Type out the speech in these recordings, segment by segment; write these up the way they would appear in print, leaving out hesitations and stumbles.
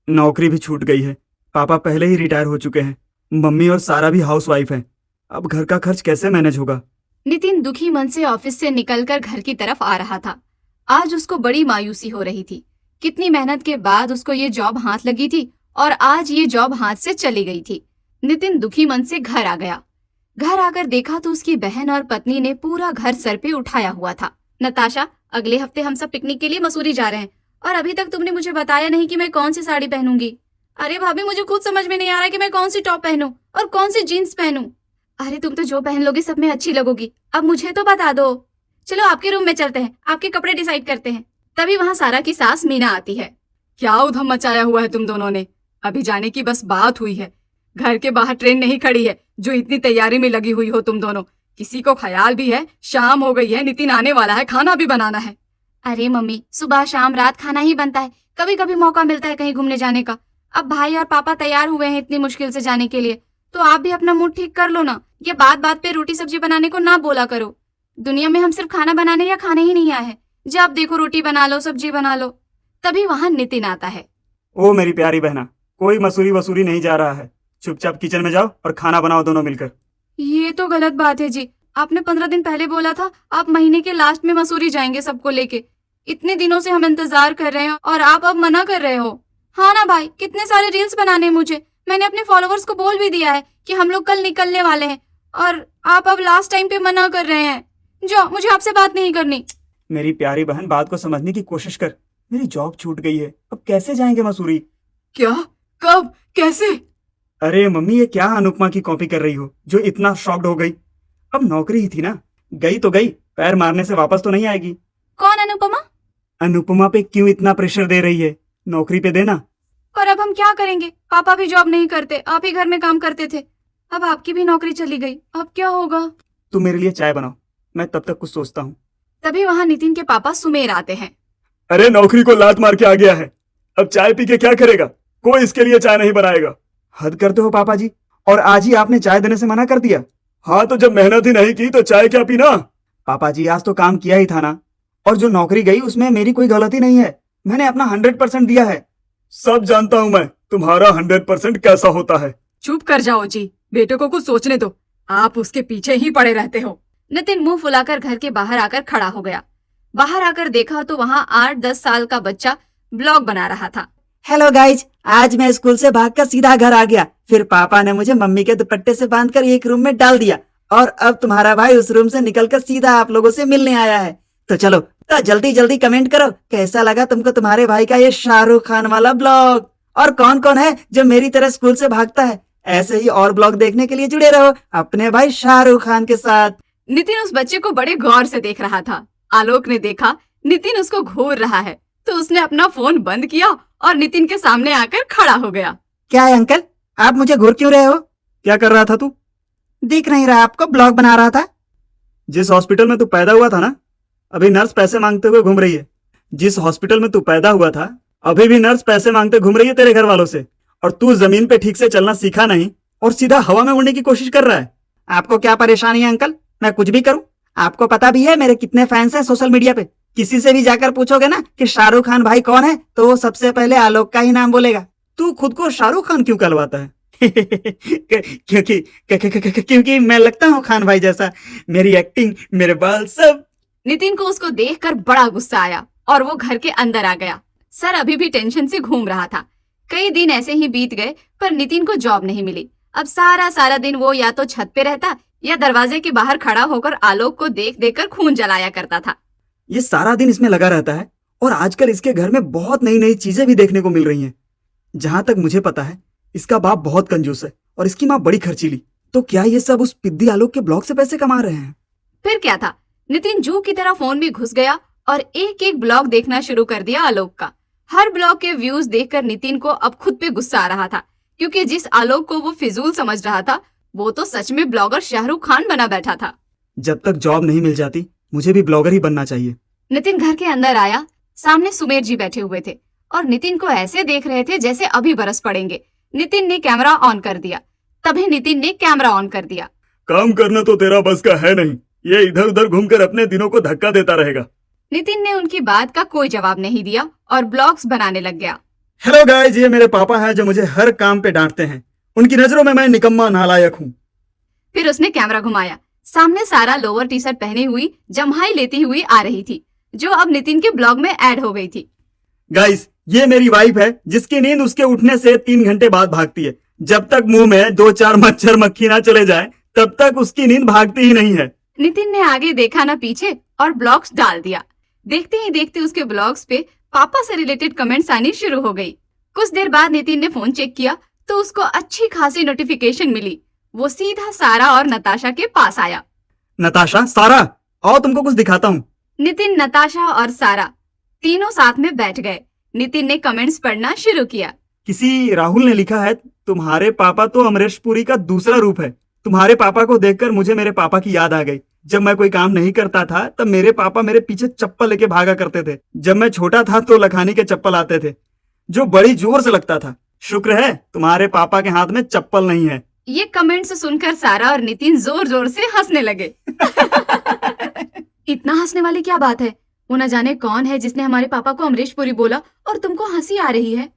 नौकरी भी छूट गई है। पापा पहले ही रिटायर हो चुके हैं। मम्मी और सारा भी हाउसवाइफ है। अब घर का खर्च कैसे मैनेज होगा? नितिन दुखी मन से ऑफिस से निकलकर घर की तरफ आ रहा था। आज उसको बड़ी मायूसी हो रही थी। कितनी मेहनत के बाद उसको ये जॉब हाथ लगी थी और आज ये जॉब हाथ से चली गई थी। नितिन दुखी मन से घर आ गया। घर आकर देखा तो उसकी बहन और पत्नी ने पूरा घर सर पे उठाया हुआ था। नताशा, अगले हफ्ते हम सब पिकनिक के लिए मसूरी जा रहे हैं और अभी तक तुमने मुझे बताया नहीं कि मैं कौन सी साड़ी पहनूंगी। अरे भाभी, मुझे खुद समझ में नहीं आ रहा कि मैं कौन सी टॉप पहनूं और कौन सी जीन्स पहनूं। अरे तुम तो जो पहन लोगी सब में अच्छी लगोगी, अब मुझे तो बता दो। चलो आपके रूम में चलते हैं, आपके कपड़े डिसाइड करते हैं। तभी वहाँ सारा की सास मीना आती है। क्या उधम मचाया हुआ है तुम दोनों ने? अभी जाने की बस बात हुई है। घर के बाहर ट्रेन नहीं खड़ी है जो इतनी तैयारी में लगी हुई हो तुम दोनों। किसी को ख्याल भी है शाम हो गई है, नितिन आने वाला है, खाना भी बनाना है। अरे मम्मी, सुबह शाम रात खाना ही बनता है, कभी कभी मौका मिलता है कहीं घूमने जाने का। अब भाई और पापा तैयार हुए हैं इतनी मुश्किल से जाने के लिए, तो आप भी अपना मूड ठीक कर लो ना। ये बात बात पे रोटी सब्जी बनाने को ना बोला करो। दुनिया में हम सिर्फ खाना बनाने या खाने ही नहीं आए हैं। जब देखो रोटी बना लो, सब्जी बना लो। तभी वहां नितिन आता है। ओ मेरी प्यारी बहना, कोई मसूरी वसूरी नहीं जा रहा है। चुपचाप किचन में जाओ और खाना बनाओ दोनों मिलकर। ये तो गलत बात है जी। आपने 15 दिन पहले बोला था आप महीने के लास्ट में मसूरी जाएंगे सबको लेके। इतने दिनों से हम इंतजार कर रहे हैं और आप अब मना कर रहे हो। हाँ ना भाई, कितने सारे रील्स बनाने हैं मुझे। मैंने अपने फॉलोअर्स को बोल भी दिया है कि हम लोग कल निकलने वाले हैं और आप अब लास्ट टाइम पे मना कर रहे हैं। जो मुझे आपसे बात नहीं करनी। मेरी प्यारी बहन, बात को समझने की कोशिश कर। मेरी जॉब छूट गई है, अब कैसे जाएंगे मसूरी? क्या? कब? कैसे? अरे मम्मी, ये क्या अनुपमा की कॉपी कर रही हो जो इतना शॉक्ड हो गई? अब नौकरी ही थी ना, गई तो गई, पैर मारने से वापस तो नहीं आएगी। कौन अनुपमा? अनुपमा पे क्यों इतना प्रेशर दे रही है? नौकरी पे देना। पर अब हम क्या करेंगे? पापा भी जॉब नहीं करते, आप ही घर में काम करते थे। अब आपकी भी नौकरी चली गई, अब क्या होगा? तुम मेरे लिए चाय बनाओ, मैं तब तक कुछ सोचता हूँ। तभी वहाँ नितिन के पापा सुमेर आते हैं। अरे नौकरी को लात मार के आ गया है, अब चाय पी के क्या करेगा? कोई इसके लिए चाय नहीं बनाएगा। हद करते हो पापा जी, और आज ही आपने चाय देने से मना कर दिया। हाँ तो जब मेहनत ही नहीं की तो चाय क्या पीना? पापा जी, आज तो काम किया ही था ना, और जो नौकरी गई उसमें मेरी कोई गलती नहीं है। मैंने अपना 100% दिया है। सब जानता हूँ मैं, तुम्हारा 100% कैसा होता है। चुप कर जाओ जी, बेटे को कुछ सोचने दो। आप उसके पीछे ही पड़े रहते हो। नितिन मुंह फुलाकर घर के बाहर आकर खड़ा हो गया। बाहर आकर देखा तो वहाँ 8-10 साल का बच्चा ब्लॉग बना रहा था। हेलो गाइज, आज मैं स्कूल से भागकर सीधा घर आ गया। फिर पापा ने मुझे मम्मी के दुपट्टे से बांधकर एक रूम में डाल दिया और अब तुम्हारा भाई उस रूम से निकलकर सीधा आप लोगों से मिलने आया है। तो चलो, तो जल्दी जल्दी कमेंट करो कैसा लगा तुमको तुम्हारे भाई का ये शाहरुख खान वाला ब्लॉग, और कौन कौन है जो मेरी तरह स्कूल से भागता है। ऐसे ही और ब्लॉग देखने के लिए जुड़े रहो अपने भाई शाहरुख खान के साथ। नितिन उस बच्चे को बड़े गौर से देख रहा था। आलोक ने देखा नितिन उसको घूर रहा है तो उसने अपना फोन बंद किया और नितिन के सामने आकर खड़ा हो गया। क्या है अंकल, आप मुझे घूर क्यों रहे हो? क्या कर रहा था तू? दिख नहीं रहा आपको? ब्लॉग बना रहा था। जिस हॉस्पिटल में तू पैदा हुआ था ना, अभी नर्स पैसे मांगते हुए घूम रही है। जिस हॉस्पिटल में तू पैदा हुआ था, अभी भी नर्स पैसे मांगते घूम रही है तेरे घर वालों से। और तू जमीन पे ठीक से चलना सीखा नहीं और सीधा हवा में उड़ने की कोशिश कर रहा है। आपको क्या परेशानी है अंकल? मैं कुछ भी करूं? आपको पता भी है मेरे कितने फैंस हैं सोशल मीडिया पे। किसी से भी जाकर पूछोगे ना कि शाहरुख खान भाई कौन है, तो वो सबसे पहले आलोक का ही नाम बोलेगा। तू खुद को शाहरुख खान क्यों कहलवाता है? क्योंकि मैं लगता हूँ खान भाई जैसा। मेरी एक्टिंग, मेरे बाल सब। नितिन को उसको देखकर बड़ा गुस्सा आया और वो घर के अंदर आ गया। सर अभी भी टेंशन से घूम रहा था। कई दिन ऐसे ही बीत गए पर नितिन को जॉब नहीं मिली। अब सारा सारा दिन वो या तो छत पे रहता या दरवाजे के बाहर खड़ा होकर आलोक को देख देख कर खून जलाया करता था। ये सारा दिन इसमें लगा रहता है और आजकल इसके घर में बहुत नई नई चीजें भी देखने को मिल रही हैं। जहां तक मुझे पता है इसका बाप बहुत कंजूस है और इसकी माँ बड़ी खर्चीली। तो क्या ये सब उस पिद्दी आलोक के ब्लॉग से पैसे कमा रहे हैं? फिर क्या था, नितिन जू की तरह फोन में घुस गया और एक एक ब्लॉग देखना शुरू कर दिया आलोक का। हर ब्लॉग के व्यूज देखकर नितिन को अब खुद पे गुस्सा आ रहा था, क्योंकि जिस आलोक को वो फिजूल समझ रहा था वो तो सच में ब्लॉगर शाहरुख खान बना बैठा था। जब तक जॉब नहीं मिल जाती मुझे भी ब्लॉगर ही बनना चाहिए। नितिन घर के अंदर आया। सामने सुमेर जी बैठे हुए थे और नितिन को ऐसे देख रहे थे जैसे अभी बरस पड़ेंगे। नितिन ने कैमरा ऑन कर दिया। तभी नितिन ने कैमरा ऑन कर दिया। काम करना तो तेरा बस का है नहीं, ये इधर उधर घूमकर अपने दिनों को धक्का देता रहेगा। नितिन ने उनकी बात का कोई जवाब नहीं दिया और ब्लॉग्स बनाने लग गया। हेलो गाइस, ये मेरे पापा हैं जो मुझे हर काम पे डांटते हैं। उनकी नजरों में मैं निकम्मा नालायक हूँ। फिर उसने कैमरा घुमाया। सामने सारा लोअर टी शर्ट पहनी हुई जम्हाई लेती हुई आ रही थी, जो अब नितिन के ब्लॉग में ऐड हो गई थी। गाइस, ये मेरी वाइफ है जिसकी नींद उसके उठने से 3 घंटे बाद भागती है। जब तक मुंह में 2-4 मच्छर मक्खी ना चले जाए तब तक उसकी नींद भागती ही नहीं है। नितिन ने आगे देखा ना पीछे और ब्लॉग्स डाल दिया। देखते ही देखते उसके ब्लॉग्स पे पापा से रिलेटेड कमेंट्स आनी शुरू हो गई। कुछ देर बाद नितिन ने फोन चेक किया तो उसको अच्छी खासी नोटिफिकेशन मिली। वो सीधा सारा और नताशा के पास आया। नताशा, सारा, आओ तुमको कुछ दिखाता हूँ। नितिन, नताशा और सारा तीनों साथ में बैठ गए। नितिन ने कमेंट्स पढ़ना शुरू किया। किसी राहुल ने लिखा है, तुम्हारे पापा तो अमरीश पुरी का दूसरा रूप है। तुम्हारे पापा को देखकर मुझे मेरे पापा की याद आ गई। जब मैं कोई काम नहीं करता था तब मेरे पापा मेरे पीछे चप्पल लेके भागा करते थे। जब मैं छोटा था तो लखानी के चप्पल आते थे जो बड़ी जोर से लगता था। शुक्र है तुम्हारे पापा के हाथ में चप्पल नहीं है। ये कमेंट्स सुनकर सारा और नितिन जोर जोर से हंसने लगे। इतना हंसने वाली क्या बात है? वो न जाने कौन है जिसने हमारे पापा को अमरीश पुरी बोला और तुमको हंसी आ रही है।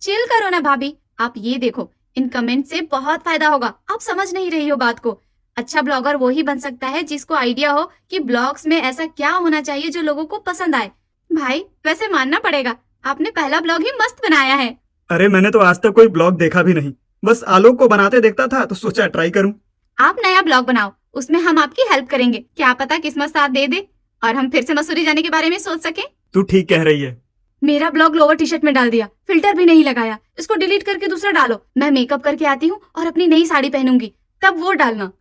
चिल करो ना भाभी, आप ये देखो, इन कमेंट से बहुत फायदा होगा। आप समझ नहीं रही हो बात को। अच्छा ब्लॉगर वो ही बन सकता है जिसको आइडिया हो कि ब्लॉग्स में ऐसा क्या होना चाहिए जो लोगों को पसंद आए। भाई वैसे मानना पड़ेगा, आपने पहला ब्लॉग ही मस्त बनाया है। अरे मैंने तो आज तक कोई ब्लॉग देखा भी नहीं, बस आलोक को बनाते देखता था तो सोचा ट्राई करूं। आप नया ब्लॉग बनाओ, उसमें हम आपकी हेल्प करेंगे। क्या पता किस्मत साथ दे दे और हम फिर से मसूरी जाने के बारे में सोच सके। तू ठीक कह रही है। मेरा ब्लॉग लोअर टी शर्ट में डाल दिया, फिल्टर भी नहीं लगाया। इसको डिलीट करके दूसरा डालो। मैं मेकअप करके आती हूँ और अपनी नई साड़ी पहनूंगी, तब वो डालना।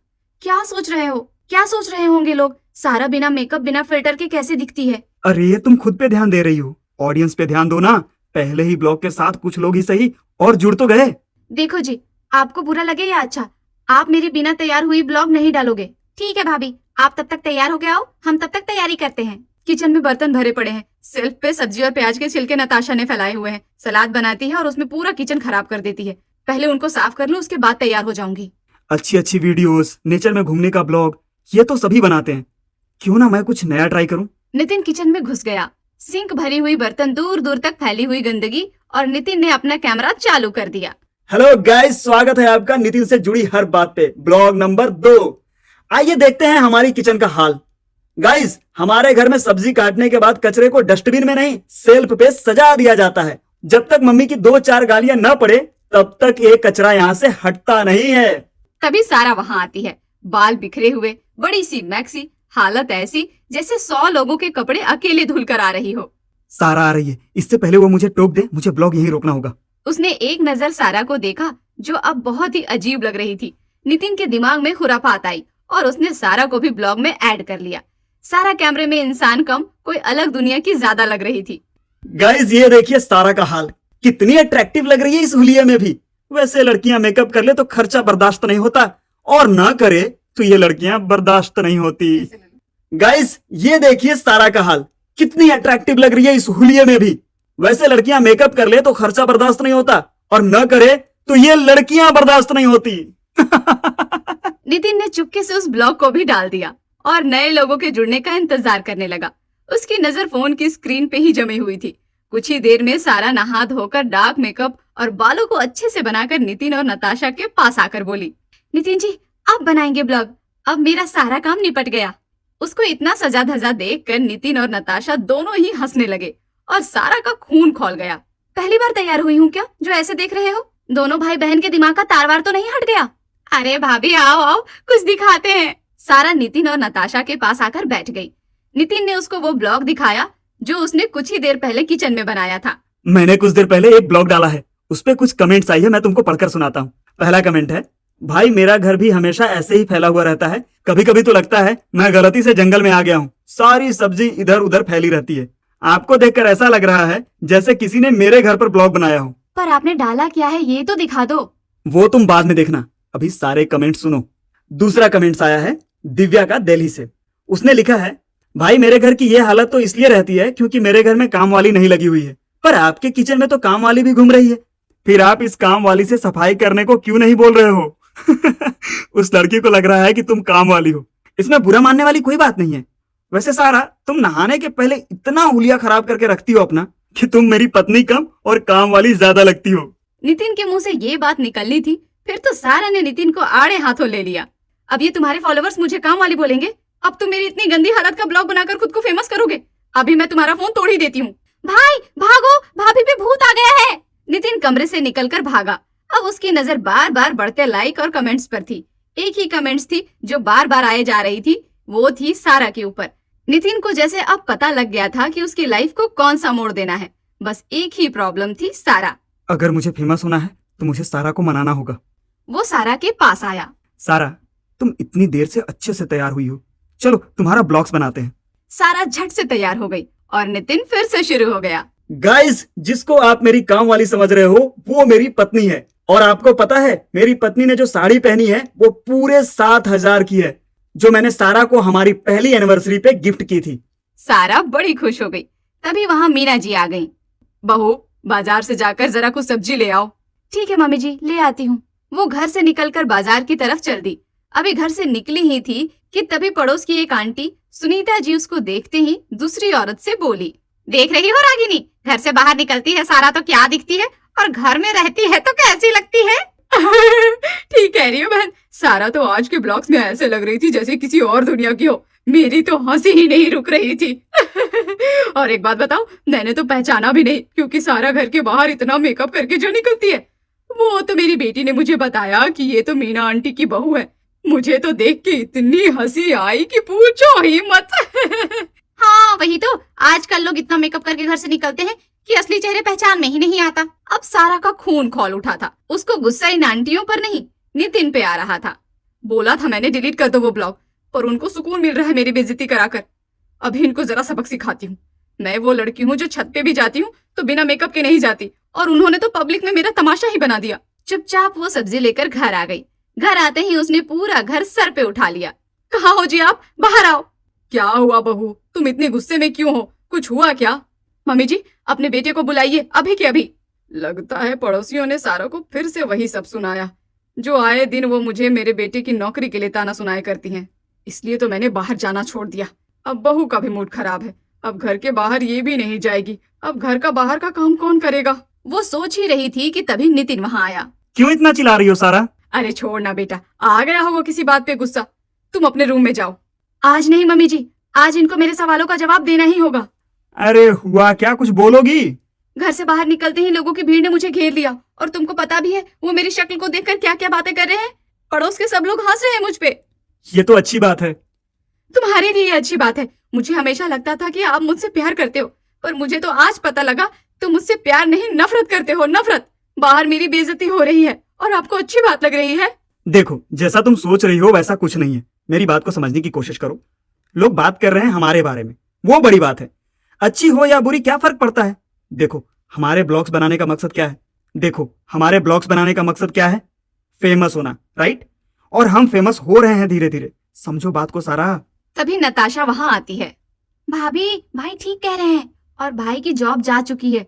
क्या सोच रहे हो? क्या सोच रहे होंगे लोग? सारा बिना मेकअप बिना फिल्टर के कैसे दिखती है? अरे ये तुम खुद पे ध्यान दे रही हो, ऑडियंस पे ध्यान दो ना। पहले ही ब्लॉग के साथ कुछ लोग ही सही और जुड़ तो गए। देखो जी, आपको बुरा लगे या अच्छा, आप मेरे बिना तैयार हुई ब्लॉग नहीं डालोगे। ठीक है भाभी, आप तब तक तैयार हो के आओ, हम तब तक तैयारी करते हैं। किचन में बर्तन भरे पड़े हैं। सेल्फ पे सब्जी और प्याज के छिलके नताशा ने फैलाए हुए हैं। सलाद बनाती है और उसमें पूरा किचन खराब कर देती है। पहले उनको साफ कर लूं, उसके बाद तैयार हो जाऊंगी। अच्छी अच्छी वीडियोस, नेचर में घूमने का ब्लॉग, ये तो सभी बनाते हैं। क्यों ना मैं कुछ नया ट्राई करूं। नितिन किचन में घुस गया। सिंक भरी हुई बर्तन, दूर दूर तक फैली हुई गंदगी, और नितिन ने अपना कैमरा चालू कर दिया। हेलो गाइस, स्वागत है आपका नितिन से जुड़ी हर बात पे, ब्लॉग नंबर 2। आइए देखते हैं हमारी किचन का हाल। गाइस, हमारे घर में सब्जी काटने के बाद कचरे को डस्टबिन में नहीं, सेल्फ पे सजा दिया जाता है। जब तक मम्मी की 2-4 गालियां न पड़े तब तक ये कचरा यहाँ से हटता नहीं है। तभी सारा वहां आती है, बाल बिखरे हुए, बड़ी सी मैक्सी, हालत ऐसी जैसे 100 लोगों के कपड़े अकेले धुल कर आ रही हो। सारा आ रही है, इससे पहले वो मुझे टोक दे, मुझे ब्लॉग यहीं रोकना होगा। उसने एक नजर सारा को देखा जो अब बहुत ही अजीब लग रही थी। नितिन के दिमाग में खुरापात आई और उसने सारा को भी ब्लॉग में ऐड कर लिया। सारा कैमरे में इंसान कम, कोई अलग दुनिया की ज्यादा लग रही थी। गाइस, ये देखिए सारा का हाल, कितनी अट्रैक्टिव लग रही है इस हुलिये में भी। वैसे लड़कियां मेकअप कर ले तो खर्चा बर्दाश्त नहीं होता, और ना करे तो ये लड़कियां बर्दाश्त नहीं होती। गाइस, ये देखिए सारा का हाल, कितनी अट्रैक्टिव लग रही है इस हुलिये में भी। वैसे लड़कियां मेकअप कर ले तो खर्चा बर्दाश्त नहीं होता, और न करे तो ये लड़कियां बर्दाश्त नहीं होती। नितिन ने चुपके से उस ब्लॉग को भी डाल दिया और नए लोगों के जुड़ने का इंतजार करने लगा। उसकी नजर फोन की स्क्रीन पे ही जमी हुई थी। कुछ ही देर में सारा नहा धोकर डार्क मेकअप और बालों को अच्छे से बनाकर नितिन और नताशा के पास आकर बोली, नितिन जी अब बनाएंगे ब्लॉग, अब मेरा सारा काम निपट गया। उसको इतना सजा धजा देखकर नितिन और नताशा दोनों ही हंसने लगे और सारा का खून खौल गया। पहली बार तैयार हुई हूँ क्या जो ऐसे देख रहे हो? दोनों भाई बहन के दिमाग का तारवार तो नहीं हट गया? अरे भाभी आओ आओ, कुछ दिखाते हैं। सारा नितिन और नताशा के पास आकर बैठ गई। नितिन ने उसको वो ब्लॉग दिखाया जो उसने कुछ ही देर पहले किचन में बनाया था। मैंने कुछ देर पहले एक ब्लॉग डाला है, उस पे कुछ कमेंट्स आई है, मैं तुमको पढ़कर सुनाता हूँ। पहला कमेंट है, भाई मेरा घर भी हमेशा ऐसे ही फैला हुआ रहता है, कभी कभी तो लगता है मैं गलती से जंगल में आ गया हूँ। सारी सब्जी इधर उधर फैली रहती है। आपको देखकर ऐसा लग रहा है जैसे किसी ने मेरे घर पर ब्लॉग बनाया हो। पर आपने डाला क्या है ये तो दिखा दो। वो तुम बाद में देखना, अभी सारे कमेंट सुनो। दूसरा कमेंट्स आया है दिव्या का, दिल्ली से। उसने लिखा है, भाई मेरे घर की ये हालत तो इसलिए रहती है क्योंकि मेरे घर में काम वाली नहीं लगी हुई है, पर आपके किचन में तो काम वाली भी घूम रही है। फिर आप इस काम वाली से सफाई करने को क्यों नहीं बोल रहे हो? उस लड़की को लग रहा है कि तुम काम वाली हो। इसमें बुरा मानने वाली कोई बात नहीं है। वैसे सारा, तुम नहाने के पहले इतना हुलिया खराब करके रखती हो अपना, कि तुम मेरी पत्नी कम और काम वाली ज्यादा लगती हो। नितिन के मुंह से ये बात निकलनी थी, फिर तो सारा ने नितिन को आड़े हाथों ले लिया। अब ये तुम्हारे फॉलोवर्स मुझे काम वाली बोलेंगे। अब तुम मेरी इतनी गंदी हालत का ब्लॉग बनाकर खुद को फेमस करोगे। अभी मैं तुम्हारा फोन तोड़ ही देती हूँ। भाई भागो, भाभी पे भूत आ गया है। नितिन कमरे से निकलकर भागा। अब उसकी नजर बार बार बढ़ते लाइक और कमेंट्स पर थी। एक ही कमेंट्स थी जो बार बार आए जा रही थी, वो थी सारा के ऊपर। नितिन को जैसे अब पता लग गया था कि उसकी लाइफ को कौन सा मोड़ देना है। बस एक ही प्रॉब्लम थी, सारा। अगर मुझे फेमस होना है तो मुझे सारा को मनाना होगा। वो सारा के पास आया। सारा, तुम इतनी देर से अच्छे से तैयार हुई हो, चलो तुम्हारा ब्लॉग्स बनाते हैं। सारा झट से तैयार हो गई और नितिन फिर से शुरू हो गया। गाइस, जिसको आप मेरी काम वाली समझ रहे हो वो मेरी पत्नी है। और आपको पता है मेरी पत्नी ने जो साड़ी पहनी है वो पूरे 7,000 की है, जो मैंने सारा को हमारी पहली एनिवर्सरी पे गिफ्ट की थी। सारा बड़ी खुश हो गई। तभी वहाँ मीना जी आ गईं। बहू, बाजार से जाकर जरा कुछ सब्जी ले आओ। ठीक है मम्मी जी, ले आती हूँ। वो घर से निकलकर बाजार की तरफ चल दी। अभी घर से निकली ही थी कि तभी पड़ोस की एक आंटी सुनीता जी उसको देखते ही दूसरी औरत से बोली, देख रही हो रागिनी, घर से बाहर निकलती है सारा तो क्या दिखती है, और घर में रहती है तो कैसी लगती है। ठीक कह रही हो बहन, सारा तो आज के ब्लॉग्स में ऐसे लग रही थी जैसे किसी और दुनिया की हो। मेरी तो हंसी ही नहीं रुक रही थी। और एक बात बताओ, मैंने तो पहचाना भी नहीं, क्योंकि सारा घर के बाहर इतना मेकअप करके जो निकलती है। वो तो मेरी बेटी ने मुझे बताया कि ये तो मीना आंटी की बहू है। मुझे तो देख के इतनी हंसी आई कि पूछो ही मत। हाँ वही तो, आजकल लोग इतना मेकअप करके घर से निकलते हैं कि असली चेहरे पहचान में ही नहीं आता। अब सारा का खून खौल उठा था। उसको गुस्सा इन आंटियों पर नहीं, नितिन पे आ रहा था। बोला था मैंने डिलीट कर दो वो ब्लॉग, पर उनको सुकून मिल रहा है मेरी बेइज्जती कराकर। अभी इनको जरा सबक सिखाती हूँ। मैं वो लड़की हूँ जो छत पे भी जाती हूँ तो बिना मेकअप के नहीं जाती, और उन्होंने तो पब्लिक में मेरा तमाशा ही बना दिया। चुपचाप वो सब्जी लेकर घर आ गई। घर आते ही उसने पूरा घर सर पे उठा लिया। कहाँ हो जी आप, बाहर आओ। क्या हुआ बहू, तुम इतने गुस्से में क्यों हो, कुछ हुआ क्या? मम्मी जी, अपने बेटे को बुलाइए अभी के अभी। लगता है पड़ोसियों ने सारा को फिर से वही सब सुनाया जो आए दिन वो मुझे मेरे बेटे की नौकरी के लिए ताना सुनाया करती हैं। इसलिए तो मैंने बाहर जाना छोड़ दिया। अब बहू का भी मूड खराब है। अब घर के बाहर ये भी नहीं जाएगी। अब घर का बाहर का काम कौन करेगा? वो सोच ही रही थी कि तभी नितिन वहाँ आया। क्यों इतना चिल्ला रही हो सारा? अरे छोड़ ना बेटा, आ गया होगा किसी बात पे गुस्सा। तुम अपने रूम में जाओ। आज नहीं मम्मी जी, आज इनको मेरे सवालों का जवाब देना ही होगा। अरे हुआ क्या, कुछ बोलोगी? घर से बाहर निकलते ही लोगों की भीड़ ने मुझे घेर लिया, और तुमको पता भी है वो मेरी शक्ल को देखकर क्या क्या बातें कर रहे हैं। पड़ोस के सब लोग हंस रहे हैं मुझ पे। ये तो अच्छी बात है। तुम्हारे लिए अच्छी बात है। मुझे हमेशा लगता था कि आप मुझसे प्यार करते हो, पर मुझे तो आज पता लगा तुम मुझसे प्यार नहीं नफरत करते हो, नफरत। बाहर मेरी बेइज्जती हो रही है और आपको अच्छी बात लग रही है। देखो, जैसा तुम सोच रही हो वैसा कुछ नहीं है। मेरी बात को समझने की कोशिश करो। लोग बात कर रहे हैं हमारे बारे में, वो बड़ी बात है। अच्छी हो या बुरी क्या फर्क पड़ता है? देखो, हमारे ब्लॉग्स बनाने का मकसद क्या है? हमारे ब्लॉग्स बनाने का मकसद क्या है? फेमस होना, राइट? और हम फेमस हो रहे हैं धीरे धीरे। समझो बात को सारा। तभी नताशा वहाँ आती है। भाभी, भाई ठीक कह रहे हैं, और भाई की जॉब जा चुकी है।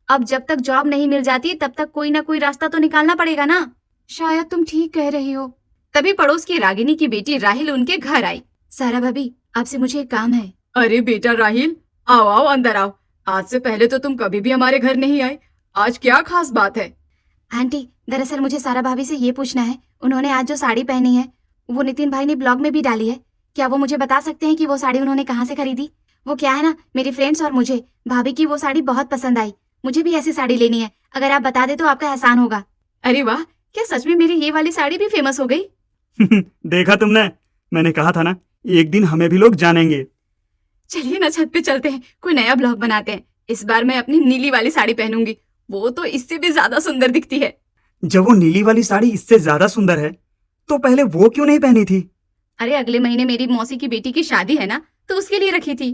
अब जब तक जॉब नहीं मिल जाती तब तक कोई ना कोई रास्ता तो निकालना पड़ेगा ना। शायद तुम ठीक कह रही हो। तभी पड़ोस की रागिनी की बेटी राहिल उनके घर आई। सारा भाभी, आपसे मुझे एक काम है। अरे बेटा राहिल, आओ आओ अंदर आओ। आज से पहले तो तुम कभी भी हमारे घर नहीं आई। आज क्या खास बात है? आंटी, दरअसल मुझे सारा भाभी से ये पूछना है, उन्होंने आज जो साड़ी पहनी है वो नितिन भाई ने ब्लॉग में भी डाली है। क्या वो मुझे बता सकते हैं कि वो साड़ी उन्होंने कहाँ से खरीदी? वो क्या है ना, मेरी फ्रेंड्स और मुझे भाभी की वो साड़ी बहुत पसंद आई। मुझे भी ऐसी साड़ी लेनी है। अगर आप बता दे तो आपका एहसान होगा। अरे वाह, क्या सच में मेरी ये वाली साड़ी भी फेमस हो गई? देखा तुमने, मैंने कहा था ना, एक दिन हमें भी लोग जानेंगे। चलिए ना छत पे चलते हैं, कोई नया ब्लॉग बनाते हैं। इस बार मैं अपनी नीली वाली साड़ी पहनूंगी, वो तो इससे भी ज्यादा सुंदर दिखती है। जब वो नीली वाली साड़ी इससे ज्यादा सुंदर है तो पहले वो क्यों नहीं पहनी थी? अरे अगले महीने मेरी मौसी की बेटी की शादी है ना, तो उसके लिए रखी थी।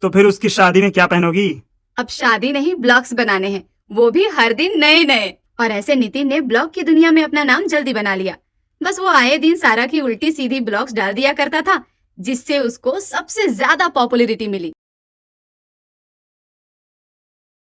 तो फिर उसकी शादी में क्या पहनोगी? अब शादी नहीं, ब्लॉग्स बनाने हैं, वो भी हर दिन नए नए। और ऐसे नितिन ने ब्लॉग की दुनिया में अपना नाम जल्दी बना लिया। बस वो आए दिन सारा की उल्टी सीधी ब्लॉग्स डाल दिया करता था, जिससे उसको सबसे ज्यादा पॉपुलैरिटी मिली।